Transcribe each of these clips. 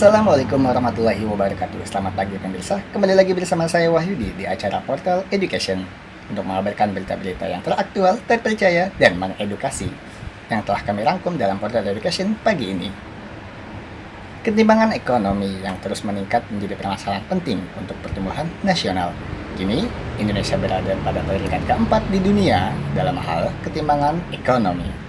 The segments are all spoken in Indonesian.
Assalamualaikum warahmatullahi wabarakatuh. Selamat pagi pemirsa. Kembali lagi bersama saya Wahyudi di acara Portal Education untuk mengabarkan berita-berita yang teraktual, terpercaya, dan mengedukasi yang telah kami rangkum dalam Portal Education pagi ini. Ketimbangan ekonomi yang terus meningkat menjadi permasalahan penting untuk pertumbuhan nasional. Kini, Indonesia berada pada peringkat keempat di dunia dalam hal ketimbangan ekonomi.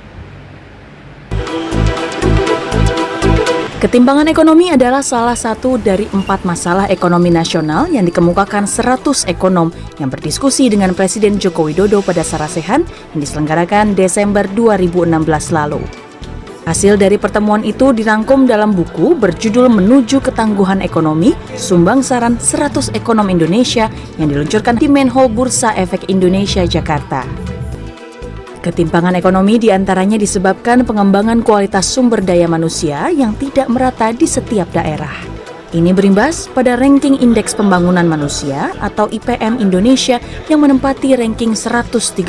Ketimbangan ekonomi adalah salah satu dari 4 masalah ekonomi nasional yang dikemukakan 100 ekonom yang berdiskusi dengan Presiden Joko Widodo pada Sarasehan yang diselenggarakan Desember 2016 lalu. Hasil dari pertemuan itu dirangkum dalam buku berjudul Menuju Ketangguhan Ekonomi, Sumbang Saran 100 Ekonom Indonesia yang diluncurkan di Menhol Bursa Efek Indonesia, Jakarta. Ketimpangan ekonomi diantaranya disebabkan pengembangan kualitas sumber daya manusia yang tidak merata di setiap daerah. Ini berimbas pada ranking Indeks Pembangunan Manusia atau IPM Indonesia yang menempati ranking 113,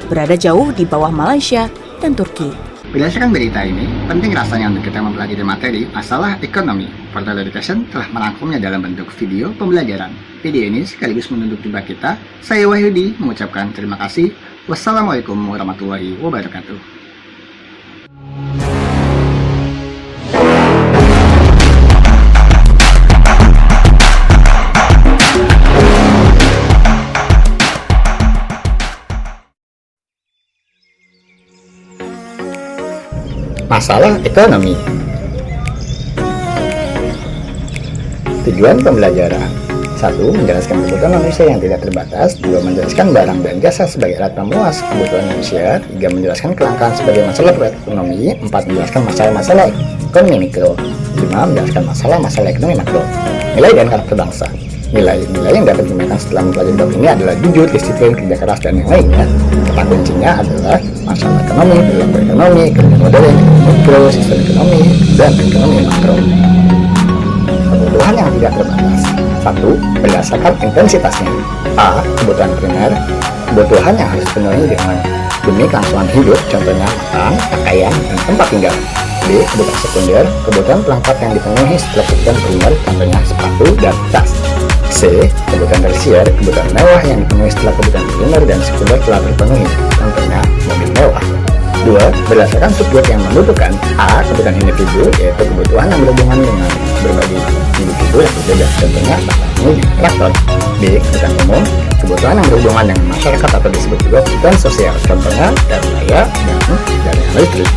berada jauh di bawah Malaysia dan Turki. Berdasarkan berita ini, penting rasanya untuk kita mempelajari materi masalah ekonomi. Portal Education telah merangkumnya dalam bentuk video pembelajaran. Video ini sekaligus menutup jumpa kita. Saya Wahyudi mengucapkan terima kasih. Wassalamualaikum warahmatullahi wabarakatuh. Masalah ekonomi. Tujuan pembelajaran: 1. Menjelaskan kebutuhan manusia yang tidak terbatas. 2. Menjelaskan barang dan jasa sebagai alat pemuas kebutuhan manusia. 3. Menjelaskan kelangkaan sebagai masalah ekonomi. 4. Menjelaskan masalah-masalah ekonomi mikro. 5. Menjelaskan masalah-masalah ekonomi makro. Nilai dan karakter bangsa. Nilai-nilai yang dapat digunakan setelah mempelajari bab ini adalah jujur, disiplin, kerja keras, dan yang lainnya. Kata kuncinya adalah masalah ekonomi, perilaku ekonomi, ekonomi modern, ekonomi mikro, sistem ekonomi, dan ekonomi makro. Kebutuhan yang tidak terbatas. 1. Berdasarkan intensitasnya. A. Kebutuhan primer, kebutuhan yang harus dipenuhi demi kelangsungan hidup, contohnya makan, pakaian, dan tempat tinggal. B. Kebutuhan sekunder, kebutuhan pelengkap yang dipenuhi setelah kebutuhan primer, contohnya sepatu dan tas. C. Kebutuhan tersier, kebutuhan mewah yang dipenuhi setelah kebutuhan primer dan sekunder telah terpenuhi, contohnya mobil mewah. 2. Berdasarkan subjek yang membutuhkan. A. Kebutuhan individu, yaitu kebutuhan yang berhubungan dengan berbagai individu yang berbeda, contohnya ini traktor. B. Kebutuhan umum, kebutuhan yang berhubungan dengan masyarakat atau disebut juga kebutuhan sosial, contohnya daya raya dan listrik.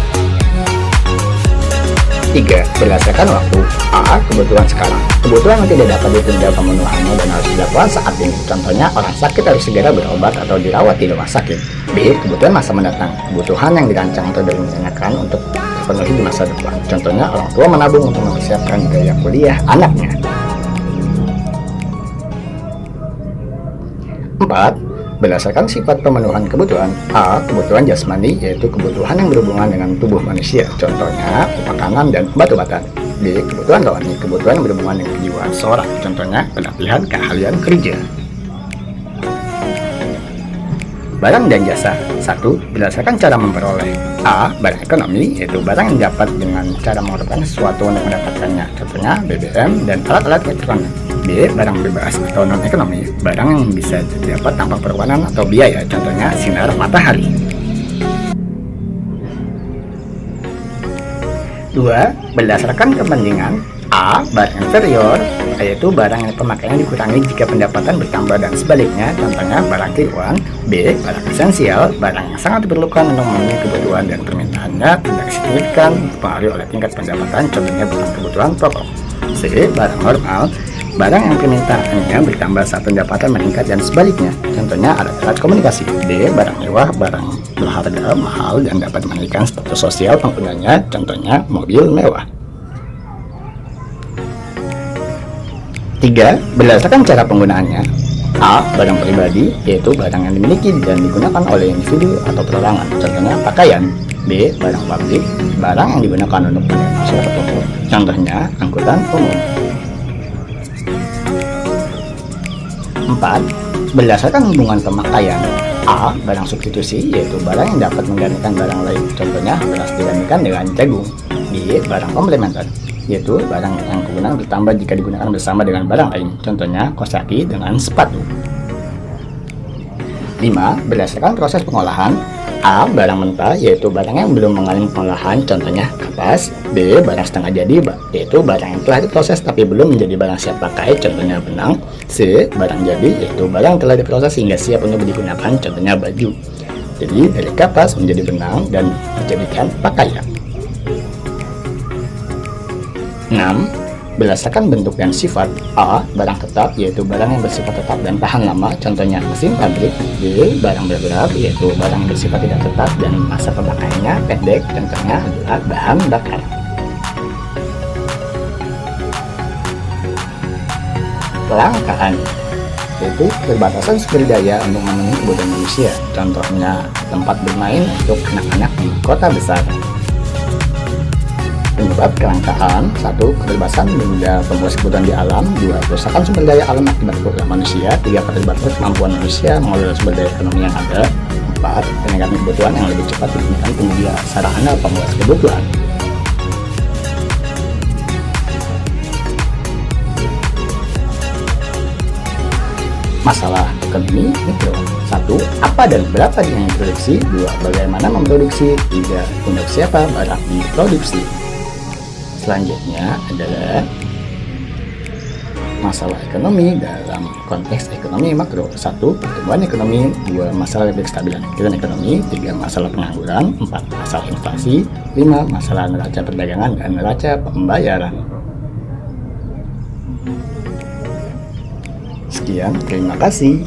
3. Berdasarkan waktu. A. Kebutuhan sekarang, kebutuhan yang tidak dapat ditunda pemenuhannya dan harus dilakukan saat ini, contohnya orang sakit harus segera berobat atau dirawat di rumah sakit. B. Kebutuhan masa mendatang, kebutuhan yang dirancang atau direncanakan untuk terpenuhi di masa depan, contohnya orang tua menabung untuk mempersiapkan biaya kuliah anaknya. 4. Berdasarkan sifat pemenuhan kebutuhan. A. Kebutuhan jasmani, yaitu kebutuhan yang berhubungan dengan tubuh manusia, contohnya makanan dan obat-obatan. B. Kebutuhan rohani, kebutuhan yang berhubungan dengan kejiwaan seorang, contohnya pelatihan keahlian kerja. Barang dan jasa. 1. Berdasarkan cara memperoleh. A. Barang ekonomi, yaitu barang yang dapat dengan cara mengeluarkan sesuatu untuk mendapatkannya, contohnya BBM dan alat-alat elektronik. B. Barang bebas atau non-ekonomi, barang yang bisa didapat tanpa perlawanan atau biaya, contohnya sinar matahari. 2. Berdasarkan kepentingan. A. Barang inferior, yaitu barang yang pemakaiannya dikurangi jika pendapatan bertambah dan sebaliknya, contohnya barang tiruan. B. Barang esensial, barang yang sangat diperlukan untuk memenuhi kebutuhan dan permintaannya tidak signifikan dipengaruhi oleh tingkat pendapatan, contohnya bukan kebutuhan pokok. C. Barang normal, barang yang permintaannya bertambah saat pendapatan meningkat dan sebaliknya, contohnya alat-alat komunikasi. D. Barang mewah, barang berharga mahal dan dapat menaikkan status sosial penggunanya, contohnya mobil mewah. 3. Berdasarkan cara penggunaannya. A. Barang pribadi, yaitu barang yang dimiliki dan digunakan oleh individu atau perorangan, contohnya pakaian. B. Barang publik, barang yang digunakan untuk masyarakat umum, contohnya angkutan umum. 4. Berdasarkan hubungan pemakaian. A. Barang substitusi, yaitu barang yang dapat menggantikan barang lain, contohnya beras digantikan dengan jagung. B. Barang komplementer, yaitu barang yang kegunaan bertambah jika digunakan bersama dengan barang lain, contohnya kaos kaki dengan sepatu. 5. Berdasarkan proses pengolahan. A. Barang mentah, yaitu barang yang belum mengalami pengolahan, contohnya kapas. B. Barang setengah jadi, yaitu barang yang telah diproses tapi belum menjadi barang siap pakai, contohnya benang. C. Barang jadi, yaitu barang yang telah diproses hingga siap untuk digunakan, contohnya baju. Jadi dari kapas menjadi benang dan dijadikan pakaian. 6. Berdasarkan bentuk dan sifat. A. Barang tetap, yaitu barang yang bersifat tetap dan tahan lama, contohnya mesin pabrik. B. Barang bergerak, yaitu barang yang bersifat tidak tetap dan masa pemakaiannya pendek, contohnya adalah bahan bakar. Kelangkaan, yaitu keterbatasan sumber daya untuk memenuhi kebutuhan manusia, contohnya tempat bermain untuk anak-anak di kota besar. Penyebab kelangkaan: 1. Keterbatasan benda pembuat kebutuhan di alam. 2. Kerusakan sumber daya alam akibat kerusakan manusia. 3. Keterbatasan kemampuan manusia mengelola sumber daya ekonomi yang ada. 4. Peningkatan kebutuhan yang lebih cepat dibandingkan penyedia sarana pemenuhan kebutuhan. Masalah ekonomi mikro. 1. Apa dan berapa yang diproduksi? 2. Bagaimana memproduksi? 3. Untuk siapa barang diproduksi? Selanjutnya adalah masalah ekonomi dalam konteks ekonomi makro. 1. Pertumbuhan ekonomi. 2. Masalah kestabilan ekonomi. 3. Masalah pengangguran. 4. Masalah inflasi. 5. Masalah neraca perdagangan dan neraca pembayaran. Sekian, terima kasih.